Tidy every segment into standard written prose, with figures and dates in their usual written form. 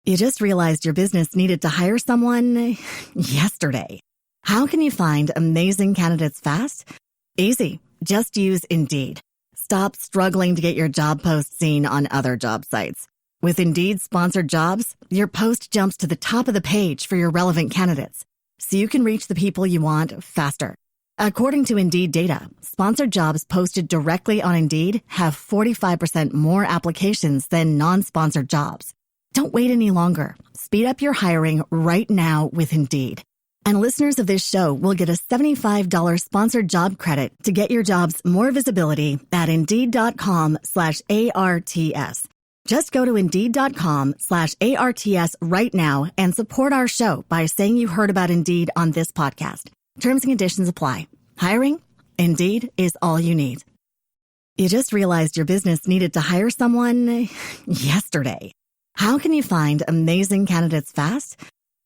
You just realized your business needed to hire someone yesterday. How can you find amazing candidates fast? Easy. Just use Indeed. Stop struggling to get your job post seen on other job sites. With Indeed sponsored jobs, your post jumps to the top of the page for your relevant candidates, so you can reach the people you want faster. According to Indeed data, sponsored jobs posted directly on Indeed have 45% more applications than non-sponsored jobs. Don't wait any longer. Speed up your hiring right now with Indeed. And listeners of this show will get a $75 sponsored job credit to get your jobs more visibility at Indeed.com/ARTS. Just go to Indeed.com/ARTS right now and support our show by saying you heard about Indeed on this podcast. Terms and conditions apply. Hiring? Indeed is all you need. You just realized your business needed to hire someone yesterday. How can you find amazing candidates fast?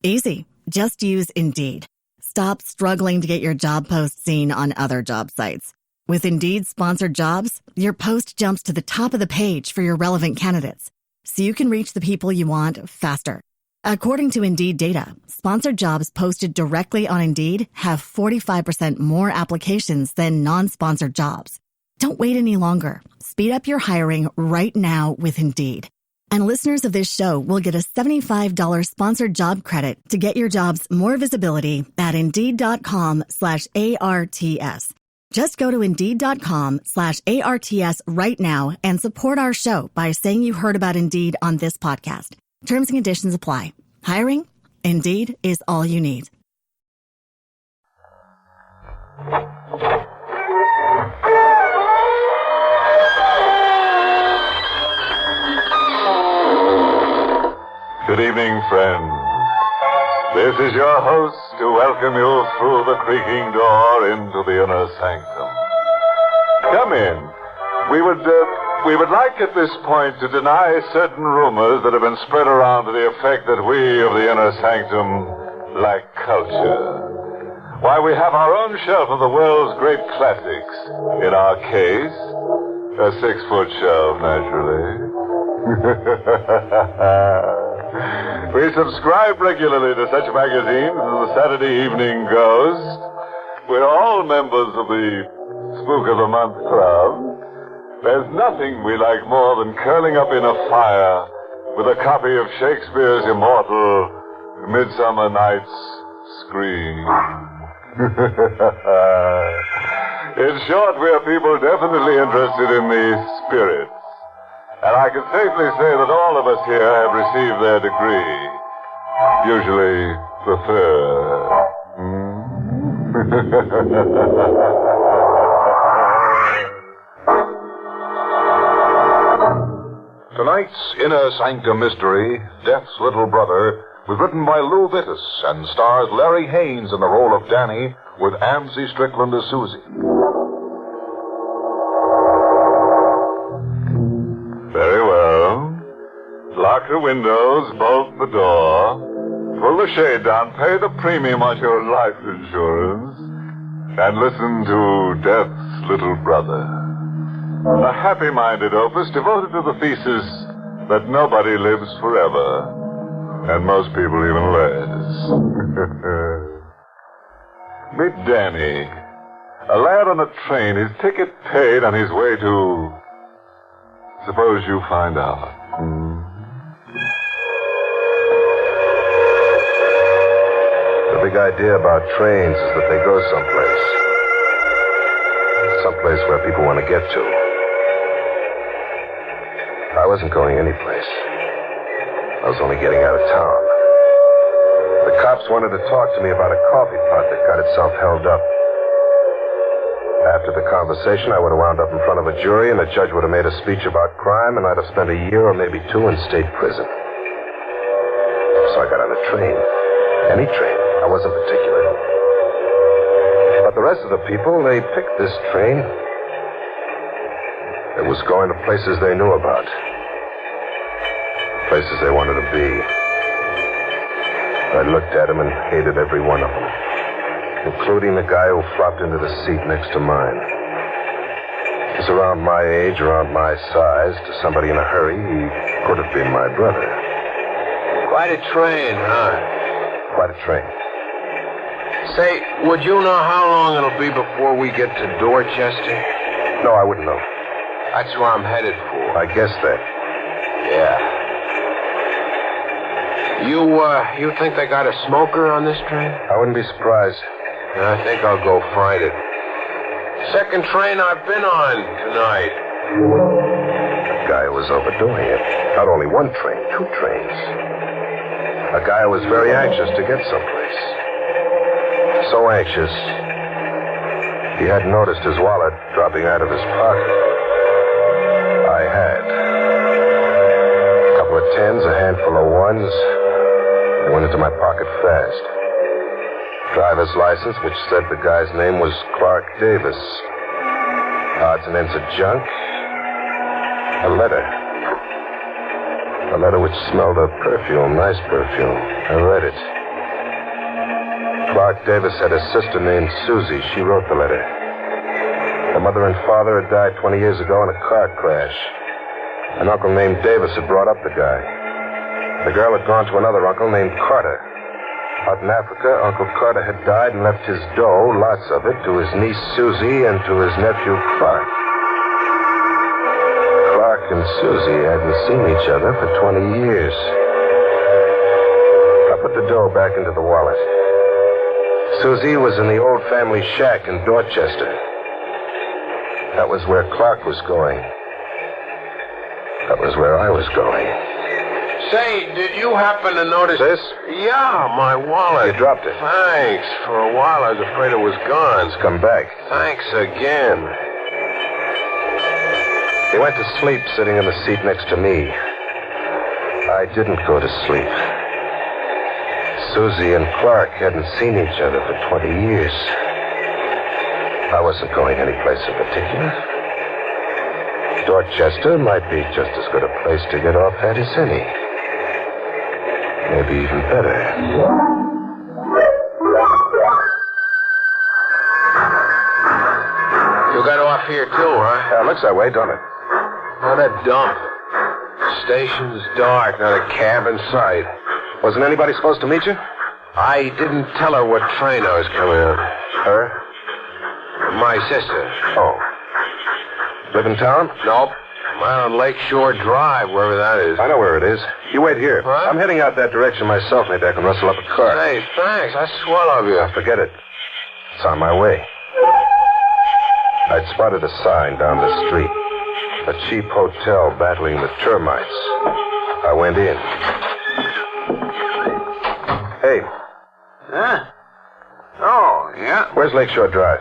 Easy. Just use Indeed. Stop struggling to get your job post seen on other job sites. With Indeed sponsored jobs, your post jumps to the top of the page for your relevant candidates, so you can reach the people you want faster. According to Indeed data, sponsored jobs posted directly on Indeed have 45% more applications than non-sponsored jobs. Don't wait any longer. Speed up your hiring right now with Indeed. And listeners of this show will get a $75 sponsored job credit to get your jobs more visibility at Indeed.com/ARTS. Just go to Indeed.com/ARTS right now and support our show by saying you heard about Indeed on this podcast. Terms and conditions apply. Hiring? Indeed is all you need. Good evening, friends. This is your host to welcome you through the creaking door into the inner sanctum. Come in. We would like at this point to deny certain rumors that have been spread around to the effect that we of the inner sanctum lack culture. Why, we have our own shelf of the world's great classics. In our case, a 6-foot shelf, naturally. We subscribe regularly to such magazines as the Saturday Evening Ghost. We're all members of the Spook of the Month Club. There's nothing we like more than curling up in a fire with a copy of Shakespeare's immortal Midsummer Night's Scream. In short, we are people definitely interested in the spirits. And I can safely say that all of us here have received their degree. Usually the third. Tonight's Inner Sanctum Mystery, Death's Little Brother, was written by Lou Vittis and stars Larry Haynes in the role of Danny with Amzie Strickland as Susie. Very well. Lock the windows, bolt the door, pull the shade down, pay the premium on your life insurance, and listen to Death's Little Brother. A happy-minded opus devoted to the thesis that nobody lives forever, and most people even less. Meet Danny, a lad on a train, his ticket paid, on his way to... Suppose you find out. The big idea about trains is that they go someplace. Someplace where people want to get to. I wasn't going anyplace. I was only getting out of town. The cops wanted to talk to me about a coffee pot that got itself held up. After the conversation, I would have wound up in front of a jury, and the judge would have made a speech about crime, and I'd have spent a year or maybe 2 in state prison. So I got on a train. Any train. I wasn't particular. But the rest of the people, they picked this train. It was going to places they knew about. Places they wanted to be. I looked at them and hated every one of them. Including the guy who flopped into the seat next to mine. He was around my age, around my size. To somebody in a hurry, he could have been my brother. Quite a train, huh? Quite a train. Say, would you know how long it'll be before we get to Dorchester? No, I wouldn't know. That's where I'm headed for. I guess that. Yeah. You think they got a smoker on this train? I wouldn't be surprised. I think I'll go find it. Second train I've been on tonight. A guy who was overdoing it. Not only one train, 2 trains. A guy who was very anxious to get someplace. So anxious, he hadn't noticed his wallet dropping out of his pocket. I had. A couple of tens, a handful of ones. They went into my pocket fast. Driver's license, which said the guy's name was Clark Davis. Odds and ends of junk. A letter. A letter which smelled of perfume, nice perfume. I read it. Clark Davis had a sister named Susie. She wrote the letter. Her mother and father had died 20 years ago in a car crash. An uncle named Davis had brought up the guy. The girl had gone to another uncle named Carter. Out in Africa, Uncle Carter had died and left his dough, lots of it, to his niece Susie and to his nephew Clark. Clark and Susie hadn't seen each other for 20 years. I put the dough back into the wallet. Susie was in the old family shack in Dorchester. That was where Clark was going. That was where I was going. Say, did you happen to notice... This? Yeah, my wallet. You dropped it. Thanks. For a while, I was afraid it was gone. It's come back. Thanks again. He went to sleep sitting in the seat next to me. I didn't go to sleep. Susie and Clark hadn't seen each other for 20 years. I wasn't going anyplace in particular. Dorchester might be just as good a place to get off at as any. Maybe even better. You got off here too, huh? Yeah, it looks that way, don't it? What a dump. Station's dark, not a cab in sight. Wasn't anybody supposed to meet you? I didn't tell her what train I was coming on. Her? My sister. Oh. Live in town? Nope. I'm out on Lakeshore Drive, wherever that is. I know where it is. You wait here. What? I'm heading out that direction myself. Maybe I can rustle up a car. Hey, thanks. That's swell of you. Forget it. It's on my way. I'd spotted a sign down the street. A cheap hotel battling the termites. I went in. Hey. Huh? Oh, yeah. Where's Lakeshore Drive?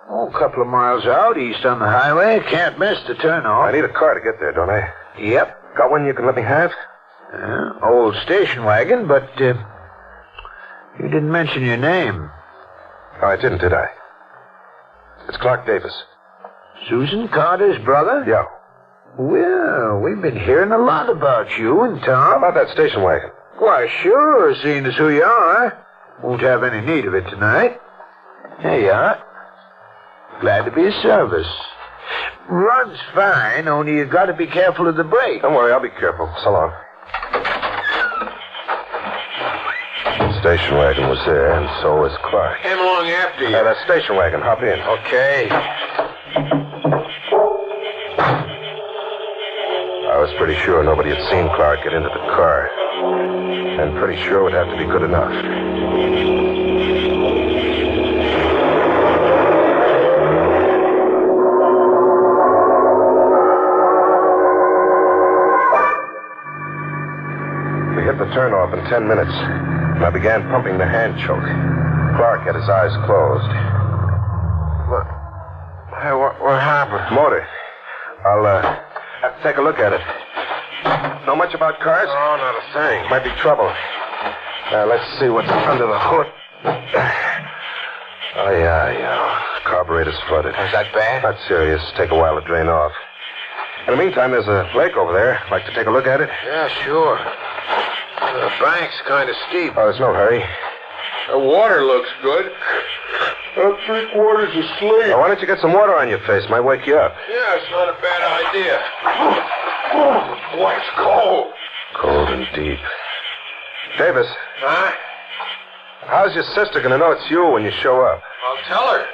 Oh, a couple of miles out, east on the highway. Can't miss the turnoff. I need a car to get there, don't I? Yep. Got one you can let me have? Old station wagon, but you didn't mention your name. Oh, I didn't, did I? It's Clark Davis. Susan Carter's brother? Yeah. Well, we've been hearing a lot about you and How Tom. about that station wagon? Why, sure, seeing as who you are. Won't have any need of it tonight. Here you are. Glad to be of service. Runs fine, only you got to be careful of the brake. Don't worry, I'll be careful. So long. The station wagon was there, and so was Clark. Came along after you. That station wagon. Hop in. Okay. I was pretty sure nobody had seen Clark get into the car. And pretty sure it would have to be good enough. We hit the turnoff in 10 minutes. And I began pumping the hand choke. Clark had his eyes closed. Hey, what happened? Motor. I'll have to take a look at it. Know much about cars? Oh, not a thing. Might be trouble. Now, let's see what's under the hood. Oh, yeah. Carburetor's flooded. Is that bad? Not serious. Take a while to drain off. In the meantime, there's a lake over there. Like to take a look at it? Yeah, sure. The bank's kind of steep. Oh, there's no hurry. The water looks good. I'm 3/4 asleep. Now, why don't you get some water on your face? Might wake you up. Yeah, it's not a bad idea. Oh, boy, it's cold. Cold and deep. Davis, Huh? how's your sister going to know it's you when you show up? I'll tell her.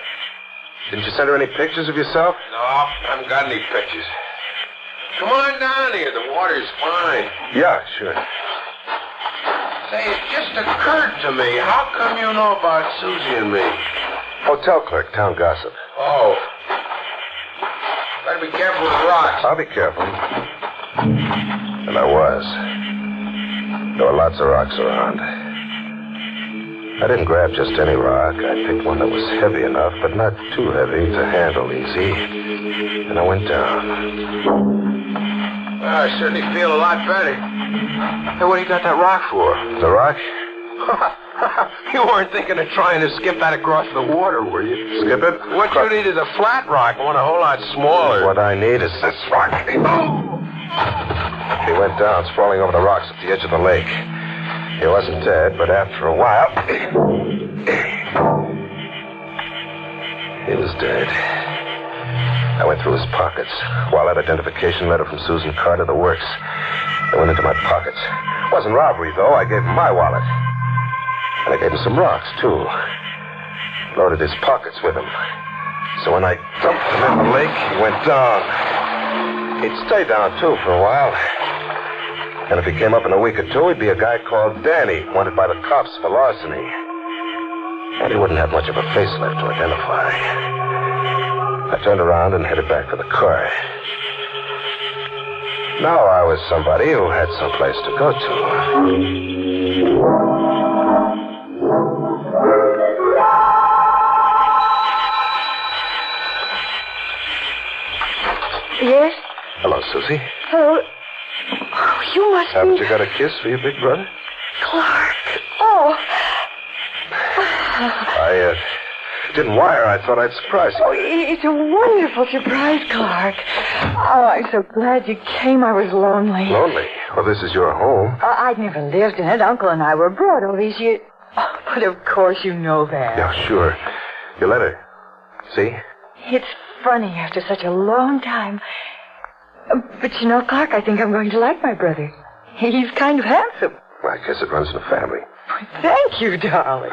Didn't you send her any pictures of yourself? No, I haven't got any pictures. Come on down here. The water's fine. Yeah, sure. Say, it just occurred to me. How come you know about Susie and me? Hotel clerk, town gossip. Oh. Better be careful with the rocks. I'll be careful. And I was. There were lots of rocks around. I didn't grab just any rock. I picked one that was heavy enough, but not too heavy to handle easy. And I went down. Well, I certainly feel a lot better. Hey, what do you got that rock for? The rock? You weren't thinking of trying to skip that across the water, were you? Skip it? What you need is a flat rock, one a whole lot smaller. What I need is this rock. He went down, sprawling over the rocks at the edge of the lake. He wasn't dead, but after a while, he was dead. I went through his pockets. Wallet, identification letter from Susan Carter, the works. They went into my pockets. It wasn't robbery, though. I gave him my wallet. And I gave him some rocks, too. Loaded his pockets with them. So when I dumped him in the lake, he went down. He'd stay down, too, for a while. And if he came up in a week or two, he'd be a guy called Danny, wanted by the cops for larceny. And he wouldn't have much of a face left to identify. I turned around and headed back for the car. Now I was somebody who had some place to go to. Yes? Hello, Susie. Hello. Oh, you must Haven't be... you got a kiss for your big brother? Clark. Oh. I didn't wire. I thought I'd surprise you. Oh, it's a wonderful surprise, Clark. Oh, I'm so glad you came. I was lonely. Lonely? Well, this is your home. I'd never lived in it. Uncle and I were abroad all these years. Oh, but of course you know that. Yeah, sure. Your letter. See? It's funny after such a long time. But you know, Clark, I think I'm going to like my brother. He's kind of handsome. Well, I guess it runs in the family. Thank you, darling.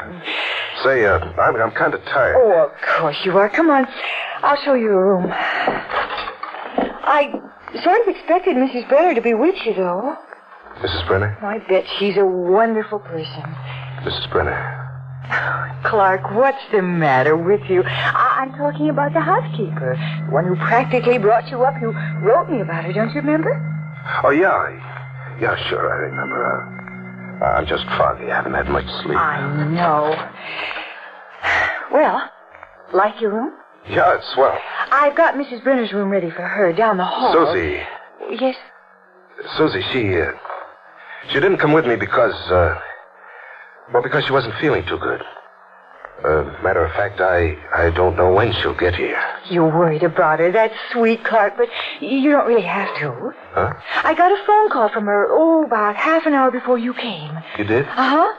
Say, I'm kind of tired. Oh, of course you are. Come on. I'll show you a room. I sort of expected Mrs. Brenner to be with you, though. Mrs. Brenner? I bet she's a wonderful person. Mrs. Brenner. Clark, what's the matter with you? I'm talking about the housekeeper. The one who practically brought you up. You wrote me about her, don't you remember? Oh, yeah. Yeah, sure, I remember. I'm just foggy. I haven't had much sleep. I know. Well, like your room? Yeah, it's swell. I've got Mrs. Brenner's room ready for her down the hall. Susie. Yes? Susie, she didn't come with me because she wasn't feeling too good. Matter of fact, I don't know when she'll get here. You're worried about her. That's sweet, Clark, but you don't really have to. Huh? I got a phone call from her, about half an hour before you came. You did? Uh-huh.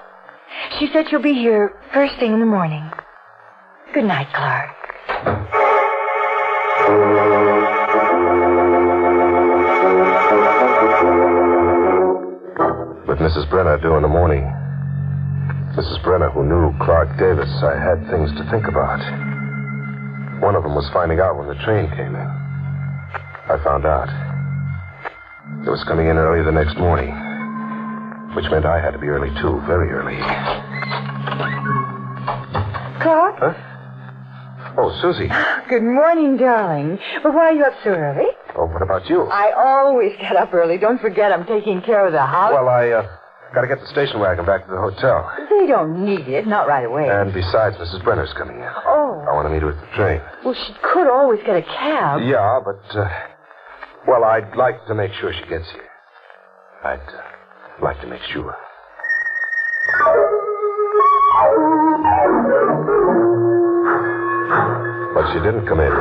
She said she'll be here first thing in the morning. Good night, Clark. With Mrs. Brenner due in the morning. Mrs. Brenner, who knew Clark Davis, I had things to think about. One of them was finding out when the train came in. I found out. It was coming in early the next morning, which meant I had to be early, too, very early. Clark? Huh? Oh, Susie. Good morning, darling. Well, why are you up so early? Oh, what about you? I always get up early. Don't forget I'm taking care of the house. Well, I got to get the station wagon back to the hotel. They don't need it, not right away. And besides, Mrs. Brenner's coming in. Oh. I want to meet her at the train. Well, she could always get a cab. Yeah, but, well, I'd like to make sure she gets here. I'd like to make sure. But she didn't come in.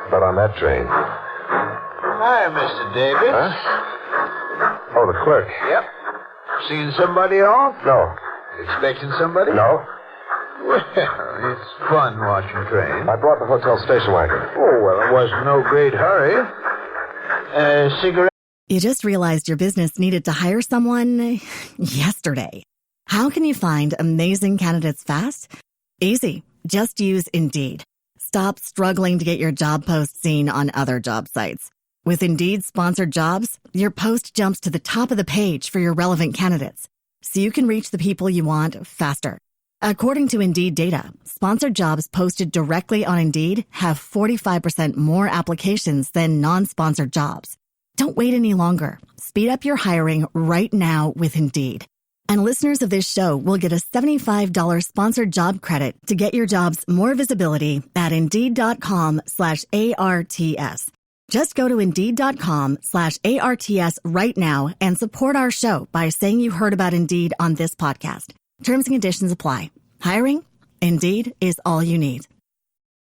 Not on that train. Hi, Mr. Davis. Huh? Oh, the clerk. Yep. Seeing somebody off? No. Expecting somebody? No. Well, it's fun watching trains. I brought the hotel station wagon. Oh, well, it wasn't no great hurry. Cigarette? You just realized your business needed to hire someone yesterday. How can you find amazing candidates fast? Easy. Just use Indeed. Stop struggling to get your job post seen on other job sites. With Indeed sponsored jobs, your post jumps to the top of the page for your relevant candidates, so you can reach the people you want faster. According to Indeed data, sponsored jobs posted directly on Indeed have 45% more applications than non-sponsored jobs. Don't wait any longer. Speed up your hiring right now with Indeed. And listeners of this show will get a $75 sponsored job credit to get your jobs more visibility at Indeed.com/ARTS. Just go to Indeed.com/ARTS right now and support our show by saying you heard about Indeed on this podcast. Terms and conditions apply. Hiring? Indeed is all you need.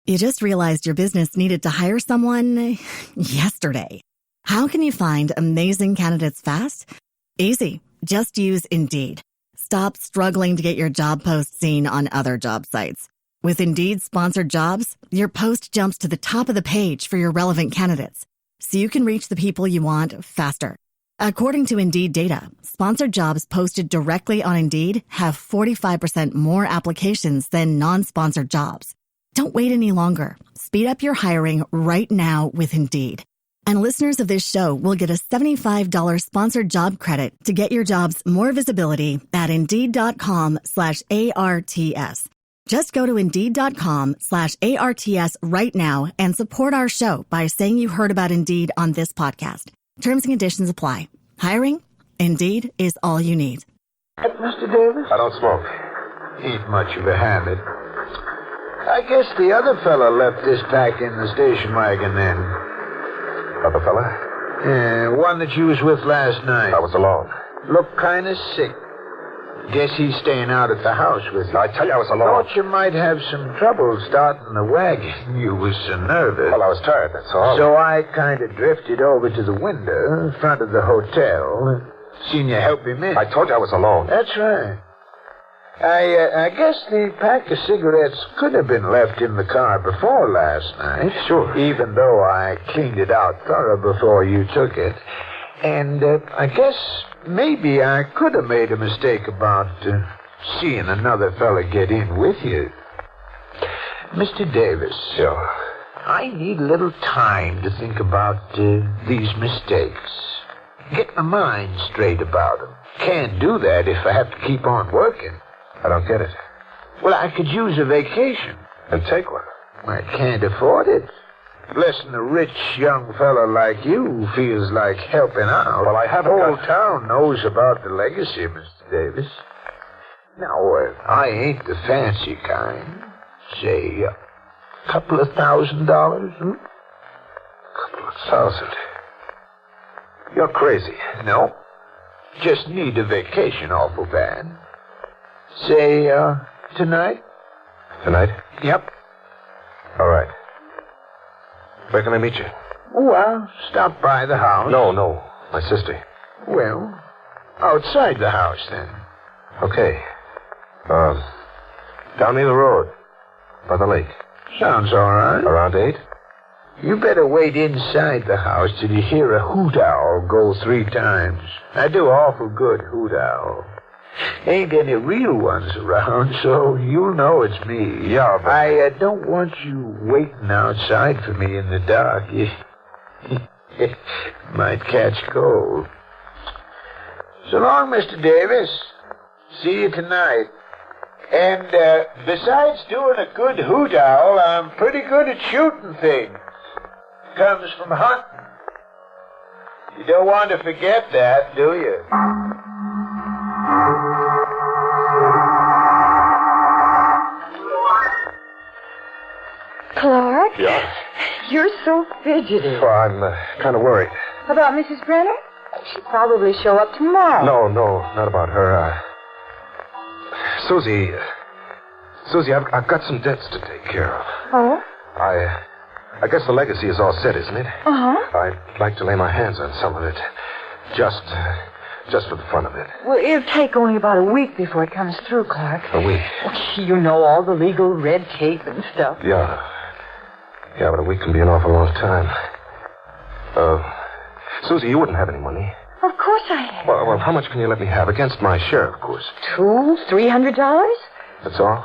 You just realized your business needed to hire someone yesterday. How can you find amazing candidates fast? Easy. Just use Indeed. Stop struggling to get your job post seen on other job sites. With Indeed sponsored jobs, your post jumps to the top of the page for your relevant candidates, so you can reach the people you want faster. According to Indeed data, sponsored jobs posted directly on Indeed have 45% more applications than non-sponsored jobs. Don't wait any longer. Speed up your hiring right now with Indeed. And listeners of this show will get a $75 sponsored job credit to get your jobs more visibility at Indeed.com/ARTS. Just go to Indeed.com/ARTS right now and support our show by saying you heard about Indeed on this podcast. Terms and conditions apply. Hiring? Indeed is all you need. Mr. Davis? I don't smoke. Ain't much of a habit. I guess the other fella left this pack in the station wagon then. Other fella? Yeah, one that you was with last night. I was alone. Looked kind of sick. Guess he's staying out at the house with you. I tell you I was alone. Thought you might have some trouble starting the wagon. You was so nervous. Well, I was tired, that's all. So I kind of drifted over to the window in front of the hotel. Seen you help him in. I told you I was alone. That's right. I guess the pack of cigarettes could have been left in the car before last night. Sure. Even though I cleaned it out thorough before you took it. And I guess maybe I could have made a mistake about seeing another fella get in with you. Mr. Davis. Sure. I need a little time to think about these mistakes. Get my mind straight about them. Can't do that if I have to keep on working. I don't get it. Well, I could use a vacation. Then take one. I can't afford it. Less than a rich young fella like you feels like helping out. Well, I haven't The whole got... town knows about the legacy, Mr. Davis. Now, I ain't the fancy kind. Say, a couple of $1,000, Couple of $1,000. You're crazy. No. Just need a vacation awful bad. Say, tonight? Tonight? Yep. All right. Where can I meet you? Oh, I'll stop by the house. No, my sister. Well, outside the house, then. Okay. Down near the road. By the lake. Sounds all right. Around 8? You better wait inside the house till you hear a hoot owl go 3 times. I do awful good hoot owl. Ain't any real ones around, so you'll know it's me. Yeah, but... I don't want you waiting outside for me in the dark. You might catch cold. So long, Mr. Davis. See you tonight. And besides doing a good hoot owl, I'm pretty good at shooting things. Comes from hunting. You don't want to forget that, do you? Clark? Yeah? You're so fidgety. Well, I'm kind of worried. About Mrs. Brenner? She'll probably show up tomorrow. No, not about her. Susie, I've got some debts to take care of. Oh? I guess the legacy is all set, isn't it? Uh-huh. I'd like to lay my hands on some of it. Just for the fun of it. Well, it'll take only about a week before it comes through, Clark. A week? You know all the legal red tape and stuff. Yeah, but a week can be an awful long time. Susie, you wouldn't have any money. Of course I have. Well, how much can you let me have? Against my share, of course. $200-$300? That's all?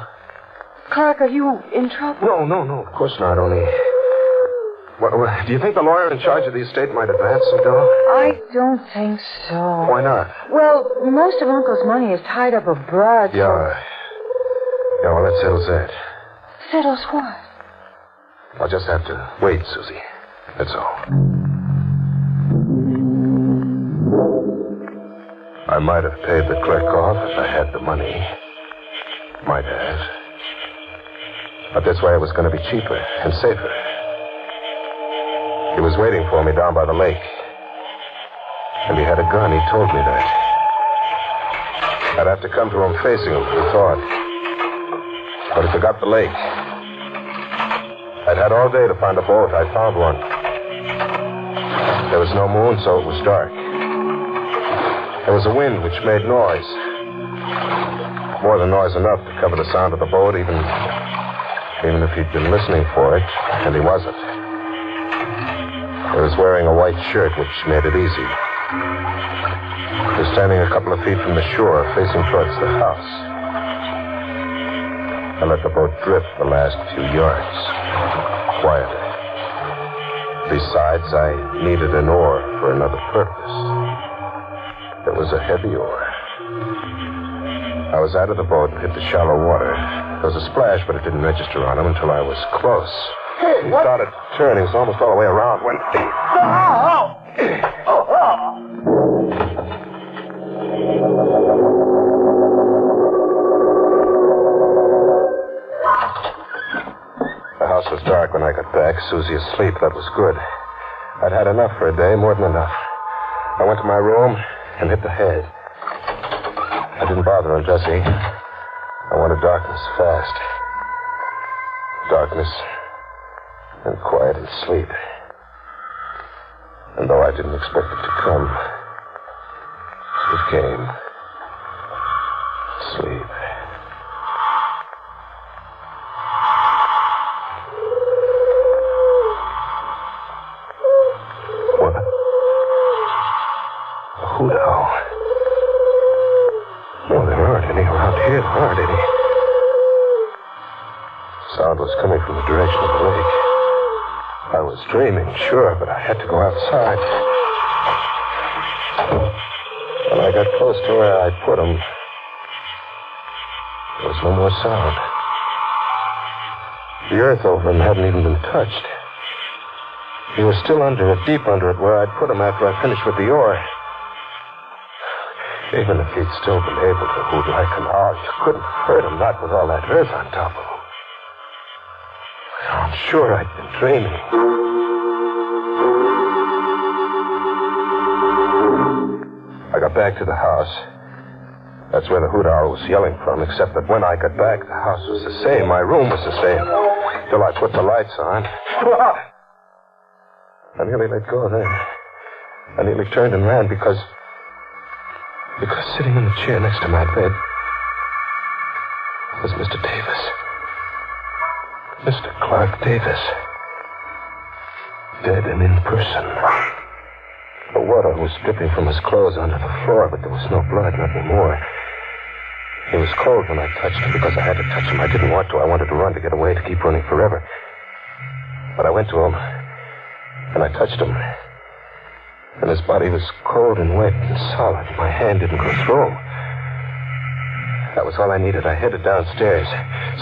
Clark, are you in trouble? No, of course not. Only... Well, do you think the lawyer in charge of the estate might advance some dough? I don't think so. Why not? Well, most of Uncle's money is tied up abroad. Yeah, well, that settles that. Settles what? I'll just have to wait, Susie. That's all. I might have paid the clerk off if I had the money. Might have. But this way it was going to be cheaper and safer. He was waiting for me down by the lake. And he had a gun. He told me that. I'd have to come to him facing him, he thought. But he forgot the lake. I'd had all day to find a boat. I found one. There was no moon, so it was dark. There was a wind which made noise. More than noise enough to cover the sound of the boat, even if he'd been listening for it, and he wasn't. He was wearing a white shirt, which made it easy. He was standing a couple of feet from the shore, facing towards the house. I let the boat drift the last few yards, quietly. Besides, I needed an oar for another purpose. It was a heavy oar. I was out of the boat and hit the shallow water. There was a splash, but it didn't register on him until I was close. He started to turn. He was almost all the way around when... The house was dark when I got back. Susie asleep. That was good. I'd had enough for a day, more than enough. I went to my room and hit the head. I didn't bother undressing. I wanted darkness fast. Darkness and quiet and sleep. And though I didn't expect it to come, it came. Sleep. What? A hoot owl. No, there aren't any around here. There aren't any. Sound was coming from the direction of the lake. I was dreaming, sure, but I had to go outside. When I got close to where I put him, there was no more sound. The earth over him hadn't even been touched. He was still under it, deep under it, where I'd put him after I finished with the oar. Even if he'd still been able to hoot like an owl, you couldn't hurt him, not with all that earth on top of him. I'm sure I'd been dreaming. I got back to the house. That's where the hoot owl was yelling from, except that when I got back, the house was the same. My room was the same. Till I put the lights on. I nearly let go then. I nearly turned and ran because sitting in the chair next to my bed was Mr. Davis. Mr. Clark Davis. Dead and in person. The water was dripping from his clothes onto the floor, but there was no blood, nothing more. He was cold when I touched him because I had to touch him. I didn't want to. I wanted to run to get away, to keep running forever. But I went to him, and I touched him. And his body was cold and wet and solid. My hand didn't go through him. That was all I needed. I headed downstairs.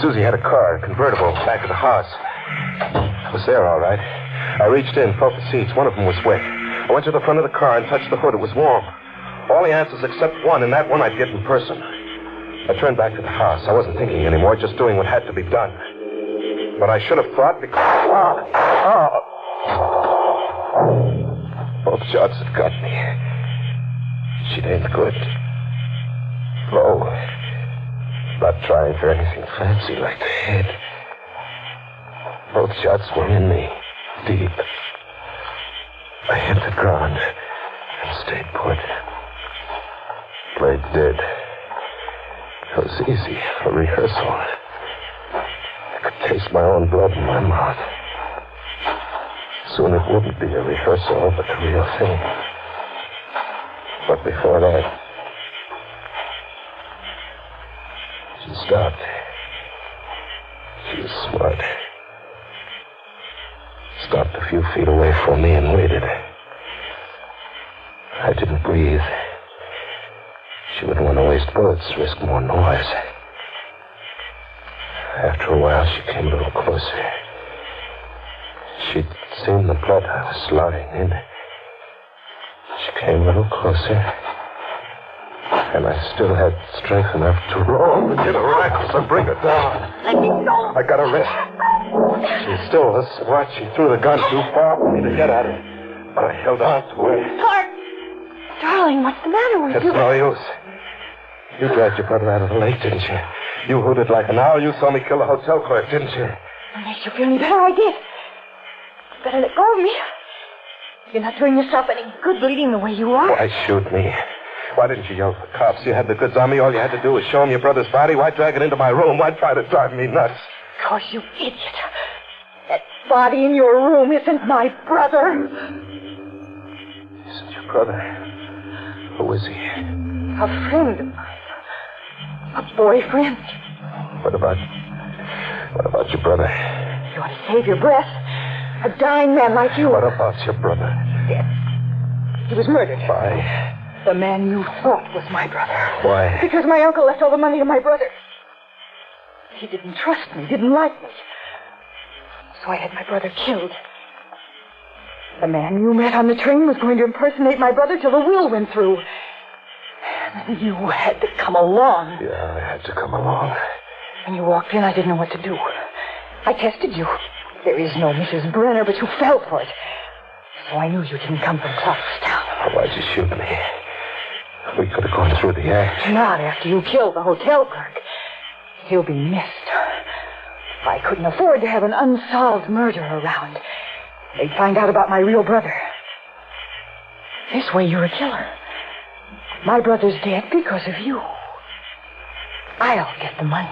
Susie had a car, a convertible, back of the house. I was there, all right. I reached in, felt the seats. One of them was wet. I went to the front of the car and touched the hood. It was warm. All the answers except one, and that one I'd get in person. I turned back to the house. I wasn't thinking anymore, just doing what had to be done. But I should have thought because... Both shots had got me. She'd aimed good. Low. Not trying for anything fancy like the head. Both shots were in me. Deep. I hit the ground and stayed put. Played dead. It was easy, a rehearsal. I could taste my own blood in my mouth. soon it wouldn't be a rehearsal, but the real thing. But before that, she stopped. She was smart. Stopped a few feet away from me and waited. I didn't breathe. She wouldn't want to waste bullets, risk more noise. After a while, she came a little closer. She'd seen the blood I was lying in. She came a little closer. And I still had strength enough to roll and get her rifle and bring her down. Let me go. I got her wrist. She still was watching through the gun too far for me to get at her. But I held on to her. Clark! Darling, what's the matter with It's you? no use. You dragged your brother out of the lake, didn't you? You hooted like an owl. You saw me kill the hotel clerk, didn't you? What makes you feel any better? I did. You better let go of me. You're not doing yourself any good bleeding the way you are. Why shoot me? Why didn't you yell for the cops? You had the goods on me. All you had to do was show him your brother's body. Why drag it into my room? Why try to drive me nuts? Because you idiot. That body in your room isn't my brother. Isn't your brother? Who is he? A friend of mine. A boyfriend. What about your brother? You want to save your breath? A dying man like you. What about your brother? Dead. He was murdered. Why? The man you thought was my brother. Why? Because my uncle left all the money to my brother. He didn't trust me, didn't like me. So I had my brother killed. The man you met on the train was going to impersonate my brother till the will went through. And you had to come along. Yeah, I had to come along. When you walked in, I didn't know what to do. I tested you. There is no Mrs. Brenner, but you fell for it. So I knew you didn't come from Clarkstown. Why'd you shoot me? We could have gone through the act. Not after you killed the hotel clerk. He'll be missed. I couldn't afford to have an unsolved murder around. They'd find out about my real brother. This way, you're a killer. My brother's dead because of you. I'll get the money.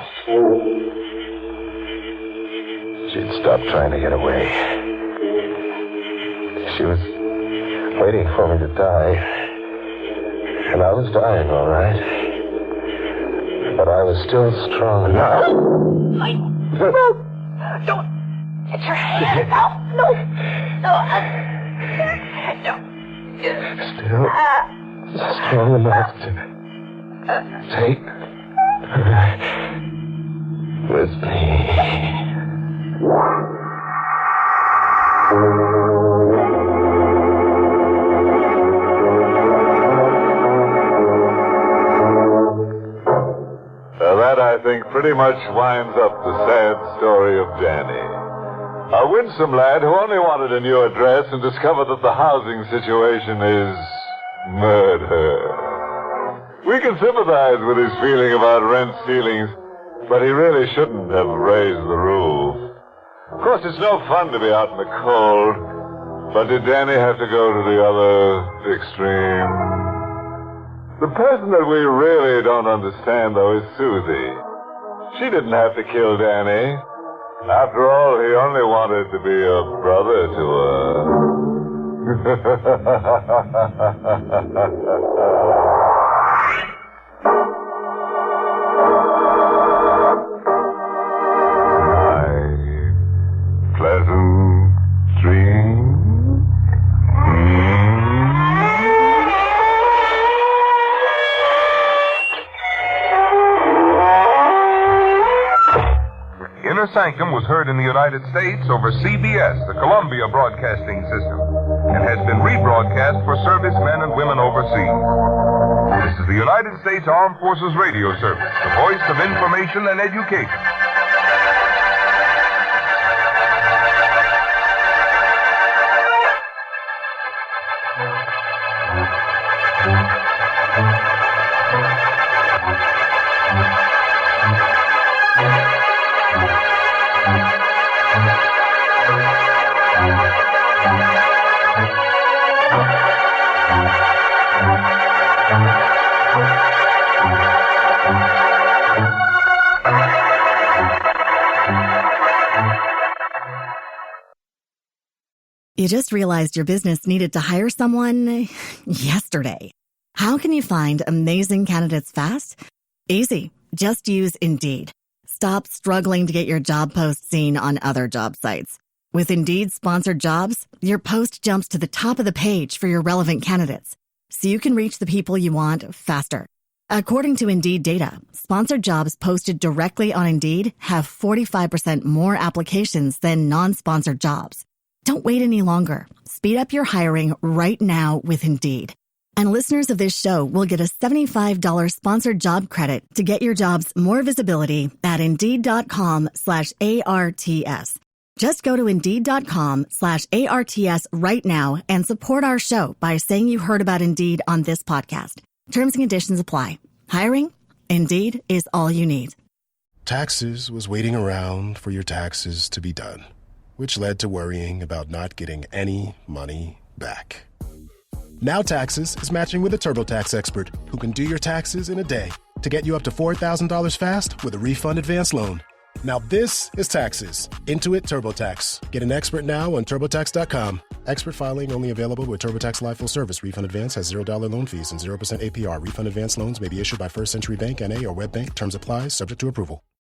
She'd stopped trying to get away. She was waiting for me to die. And I was dying, all right. But I was still strong enough. No, don't get your hand out. No. Still strong enough to take her with me. That, I think, pretty much winds up the sad story of Danny. A winsome lad who only wanted a new address and discovered that the housing situation is murder. We can sympathize with his feeling about rent ceilings, but he really shouldn't have raised the roof. Of course, it's no fun to be out in the cold, but did Danny have to go to the other extreme? The person that we really don't understand, though, is Susie. She didn't have to kill Danny. After all, he only wanted to be a brother to her. My pleasant dream. Inner Sanctum was heard in the United States over CBS, the Columbia Broadcasting System, and has been rebroadcast for servicemen and women overseas. This is the United States Armed Forces Radio Service, the voice of information and education. You just realized your business needed to hire someone yesterday. How can you find amazing candidates fast? Easy. Just use Indeed. Stop struggling to get your job post seen on other job sites. With Indeed sponsored jobs, your post jumps to the top of the page for your relevant candidates, so you can reach the people you want faster. According to Indeed data, sponsored jobs posted directly on Indeed have 45% more applications than non-sponsored jobs. Don't wait any longer. Speed up your hiring right now with Indeed. And listeners of this show will get a $75 sponsored job credit to get your jobs more visibility at Indeed.com/ARTS. Just go to Indeed.com/ARTS right now and support our show by saying you heard about Indeed on this podcast. Terms and conditions apply. Hiring? Indeed is all you need. Taxes was waiting around for your taxes to be done, which led to worrying about not getting any money back. Now Taxes is matching with a TurboTax expert who can do your taxes in a day to get you up to $4,000 fast with a refund advance loan. Now this is Taxes. Intuit TurboTax. Get an expert now on TurboTax.com. Expert filing only available with TurboTax Live Full Service. Refund advance has $0 loan fees and 0% APR. Refund advance loans may be issued by First Century Bank, N.A. or WebBank. Terms apply. Subject to approval.